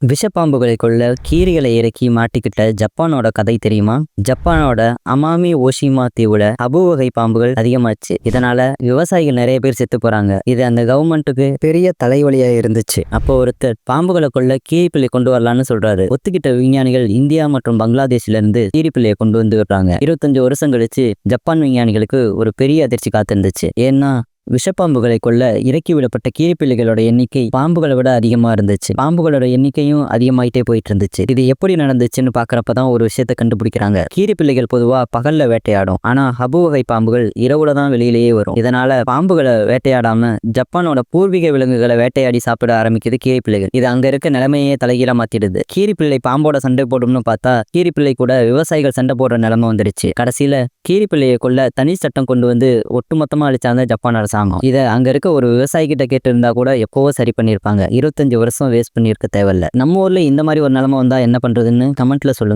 விஷப்பாம்புகளை கொல்ல கீரிகளை இறக்கி மாட்டிக்கிட்ட ஜப்பானோட கதை தெரியுமா? ஜப்பானோட அமாமி ஓஷிமா தீவுல அபு வகை பாம்புகள் அதிகமாச்சு. இதனால விவசாயிகள் நிறைய பேர் செத்து போறாங்க. இது அந்த கவர்மெண்ட்டுக்கு பெரிய தலைவலியா இருந்துச்சு. அப்போ ஒருத்தர் பாம்புகளை கொல்ல கீரிப்பிள்ளை கொண்டு வரலான்னு சொல்றாரு. ஒத்துக்கிட்ட விஞ்ஞானிகள் இந்தியா மற்றும் பங்களாதேஷ்ல இருந்து கீரிப்பிள்ளையை கொண்டு வந்து விடுறாங்க. 25 வருஷம் கழிச்சு ஜப்பான் விஞ்ஞானிகளுக்கு ஒரு பெரிய அதிர்ச்சி காத்திருந்துச்சு. ஏன்னா விஷப்பாம்புகளை கொல்ல இறக்கி விடப்பட்ட கீரிப்பிள்ளைகளோட எண்ணிக்கை பாம்புகளை விட அதிகமா இருந்துச்சு. பாம்புகளோட எண்ணிக்கையும் அதிகமாயிட்டே போயிட்டு இருந்துச்சு. இது எப்படி நடந்துச்சுன்னு பாக்குறப்பதான் ஒரு விஷயத்த கண்டுபிடிக்கிறாங்க. கீரிப்பிள்ளைகள் பொதுவா பகல்ல வேட்டையாடும். ஆனா ஹபு வகை பாம்புகள் இரவுல தான் வெளியிலேயே வரும். இதனால பாம்புகளை வேட்டையாடாம ஜப்பானோட பூர்வீக விலங்குகளை வேட்டையாடி சாப்பிட ஆரம்பிக்குது கீரிப்பிள்ளைகள். இது அங்க இருக்க நிலைமையே தலைகீழா மாத்திடுது. கீரிப்பிள்ளை பாம்போட சண்டை போடும்னு பார்த்தா கீரிப்பிள்ளை கூட விவசாயிகள் சண்டை போடுற நிலைமை வந்துருச்சு. கடைசியில கீரிப்பிள்ளையை கொல்ல தனி சட்டம் கொண்டு வந்து ஒட்டுமொத்தமா அழிச்சாங்க ஜப்பான் அரசாங்கம். இதை அங்க இருக்க ஒரு விவசாயி கிட்ட கேட்டு இருந்தா கூட எப்பவோ சரி பண்ணிருப்பாங்க. 25 வருஷம் வேஸ்ட் பண்ணிருக்க தேவையில்ல. நம்ம ஊர்ல இந்த மாதிரி ஒரு நிலைமை வந்தா என்ன பண்றதுன்னு கமெண்ட்ல சொல்லுங்க.